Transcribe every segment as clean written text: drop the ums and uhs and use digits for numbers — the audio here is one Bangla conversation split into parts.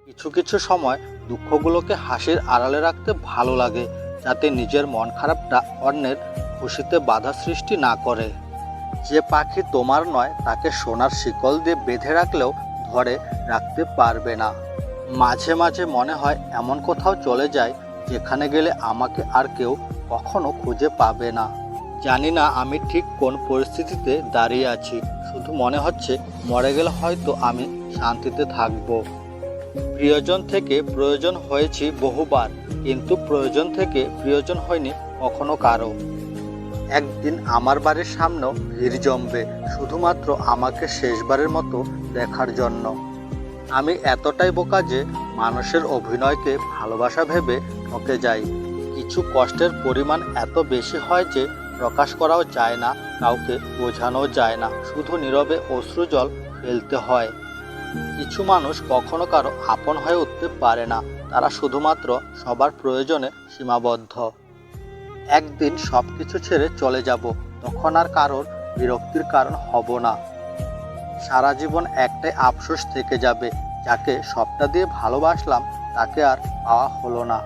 কিছু কিছু সময় দুঃখগুলোকে হাসির আড়ালে রাখতে ভালো লাগে, যাতে নিজের মন খারাপটা অন্যের খুশিতে বাধা সৃষ্টি না করে। যে পাখি তোমার নয় তাকে সোনার শিকল দিয়ে বেঁধে রাখলেও ধরে রাখতে পারবে না। মাঝে মাঝে মনে হয় এমন কোথাও চলে যায় যেখানে গেলে আমাকে আর কেউ কখনো খুঁজে পাবে না। জানি না আমি ঠিক কোন পরিস্থিতিতে দাঁড়িয়ে আছি, শুধু মনে হচ্ছে মরে গেলে হয়তো আমি শান্তিতে থাকবো। প্রিয়জন থেকে প্রয়োজন হয়েছি বহুবার, কিন্তু প্রয়োজন থেকে প্রিয়জন হয়নি কখনো কারো। একদিন আমার বাড়ির সামনেও ভিড় জমবে, শুধুমাত্র আমাকে শেষবারের মতো দেখার জন্য। আমি এতটাই বোকা যে মানুষের অভিনয়কে ভালোবাসা ভেবে ঠকে যাই। কিছু কষ্টের পরিমাণ এত বেশি হয় যে প্রকাশ করাও যায় না, কাউকে বোঝানো যায় না, শুধু নীরবে অশ্রুজল ফেলতে হয়। কিছু মানুষ কখনো কারো আপন হয়ে উঠতে পারে না, তারা শুধুমাত্র সবার প্রয়োজনে সীমাবদ্ধ। একদিন সব কিছু ছেড়ে চলে যাব, তখন আর কারোর বিরক্তির কারণ হব না। সারা জীবন একটাই আফসোস থেকে যাবে, যাকে সবটা দিয়ে ভালোবাসলাম তাকে আর পাওয়া হলো না।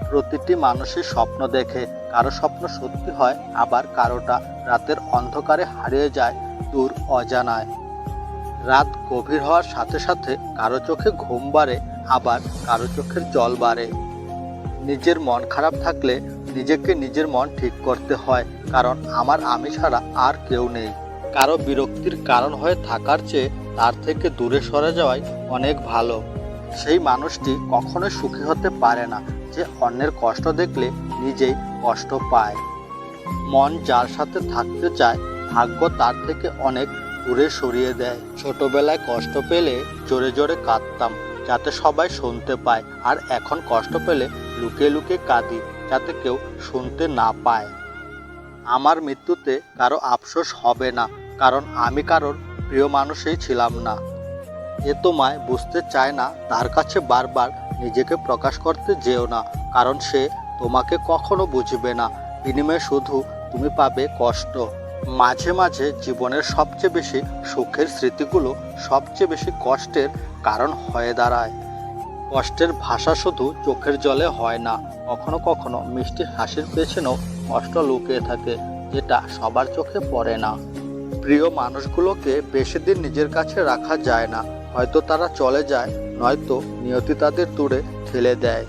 প্রতিটি মানুষই স্বপ্ন দেখে, কারো স্বপ্ন সত্যি হয়, আবার কারোটা রাতের অন্ধকারে হারিয়ে যায় দূর অজানায়। রাত গভীর হওয়ার সাথে সাথে কারো চোখে ঘুম বাড়ে, আবার কারো চোখের জল বাড়ে। নিজের মন খারাপ থাকলে নিজেকে নিজের মন ঠিক করতে হয়, কারণ আমার আমি ছাড়া আর কেউ নেই। কারো বিরক্তির কারণ হয়ে থাকার চেয়ে তার থেকে দূরে সরে যাওয়াই অনেক ভালো। সেই মানুষটি কখনোই সুখী হতে পারে না যে অন্যের কষ্ট দেখলে নিজেই কষ্ট পায়। মন যার সাথে থাকতে চায়, ভাগ্য তার থেকে অনেক দূরে সরিয়ে দেয়। ছোটবেলায় কষ্ট পেলে জোরে জোরে কাঁদতাম, যাতে সবাই শুনতে পায়, আর এখন কষ্ট পেলে লুকিয়ে লুকিয়ে কাঁদি, যাতে কেউ শুনতে না পায়। আমার মৃত্যুতে কারো আফসোস হবে না, কারণ আমি কারোর প্রিয় মানুষই ছিলাম না। এ তোমায় বুঝতে চায় না, তার কাছে বারবার নিজেকে প্রকাশ করতে যেও না, কারণ সে তোমাকে কখনো বুঝবে না। বিনিময়ে শুধু তুমি পাবে কষ্ট। মাঝে মাঝে জীবনের সবচেয়ে বেশি সুখের স্মৃতিগুলো সবচেয়ে বেশি কষ্টের কারণ হয়ে দাঁড়ায়। কষ্টের ভাষা শুধু চোখের জলে হয় না, কখনো কখনো মিষ্টি হাসির পেছনেও কষ্ট লুকিয়ে থাকে, যেটা সবার চোখে পড়ে না। প্রিয় মানুষগুলোকে বেশি দিন নিজের কাছে রাখা যায় না, হয়তো তারা চলে যায়, নয়তো নিয়তি তাদের দূরে ঠেলে দেয়।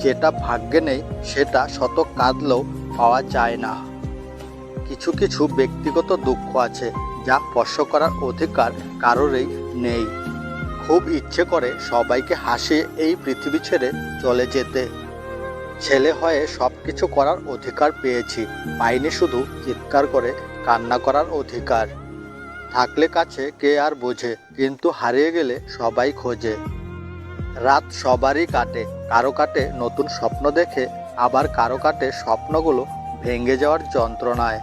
যেটা ভাগ্যে নেই সেটা শত কাঁদলেও পাওয়া যায় না। কিছু কিছু ব্যক্তিগত দুঃখ আছে যা স্পর্শ করার অধিকার কারোরই নেই। খুব ইচ্ছে করে সবাইকে হাসিয়ে এই পৃথিবী ছেড়ে চলে যেতে। ছেলে হয়ে সব কিছু করার অধিকার পেয়েছি, পাইনি শুধু চিৎকার করে কান্না করার অধিকার। থাকলে কাছে কে আর বোঝে, কিন্তু হারিয়ে গেলে সবাই খোঁজে। রাত সবারই কাটে, কারো কাটে নতুন স্বপ্ন দেখে, আবার কারো কাটে স্বপ্নগুলো ভেঙে যাওয়ার যন্ত্রণায়।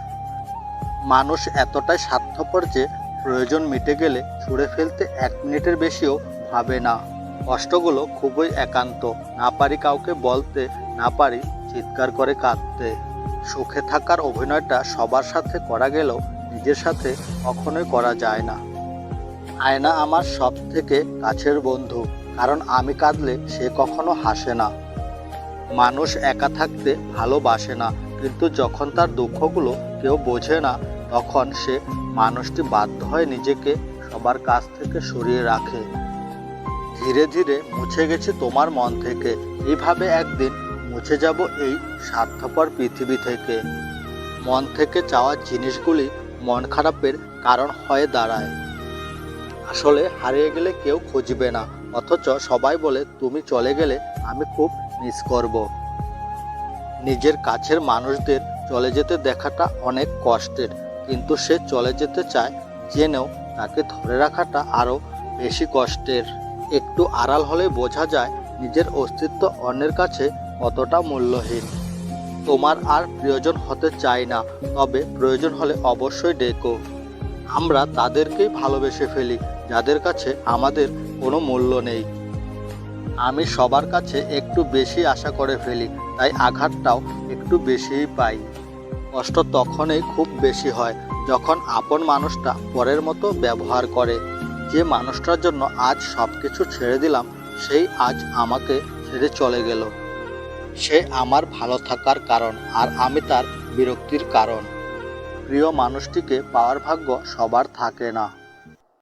মানুষ এতটাই স্বার্থপর যে প্রয়োজন মিটে গেলে ছুঁড়ে ফেলতে 1 মিনিটের বেশিও ভাবে না। কষ্টগুলো খুবই একান্ত, না পারি কাউকে বলতে, না পারি চিৎকার করে কাঁদতে। সুখে থাকার অভিনয়টা সবার সাথে করা গেলেও নিজের সাথে কখনোই করা যায় না। আয়না আমার সব থেকে কাছের বন্ধু, কারণ আমি কাঁদলে সে কখনো হাসে না। মানুষ একা থাকতে ভালোবাসে না, কিন্তু যখন তার দুঃখগুলো কেউ বোঝে না, তখন সে মানুষটি বাধ্য হয় নিজেকে সবার কাছ থেকে সরিয়ে রাখে। ধীরে ধীরে মুছে গেছে তোমার মন থেকে, এইভাবে একদিন মুছে যাব এই স্বার্থপর পৃথিবী থেকে। মন থেকে চাওয়া জিনিসগুলি মন খারাপের কারণ হয়ে দাঁড়ায়। আসলে হারিয়ে গেলে কেউ খুঁজবে না, অথচ সবাই বলে তুমি চলে গেলে আমি খুব মিস করব। নিজের কাছের মানুষদের চলে যেতে দেখাটা অনেক কষ্টের, কিন্তু সে চলে যেতে চায় জেনেও তাকে ধরে রাখাটা আরও বেশি কষ্টের। একটু আড়াল হলে বোঝা যায় নিজের অস্তিত্ব অন্যের কাছে কতটা মূল্যহীন। তোমার আর প্রিয়জন হতে চাই না, তবে প্রয়োজন হলে অবশ্যই ডেকো। আমরা তাদেরকেই ভালোবেসে ফেলি যাদের কাছে আমাদের কোনো মূল্য নেই। আমি সবার কাছে একটু বেশি আশা করে ফেলি, তাই আঘাতটাও একটু বেশিই পাই। কষ্ট তখনই খুব বেশি হয় যখন আপন মানুষটা পরের মতো ব্যবহার করে। যে মানুষটার জন্য আজ সব কিছু ছেড়ে দিলাম, সেই আজ আমাকে ছেড়ে চলে গেল। সে আমার ভালো থাকার কারণ, আর আমি তার বিরক্তির কারণ। প্রিয় মানুষটিকে পাওয়ার ভাগ্য সবার থাকে না।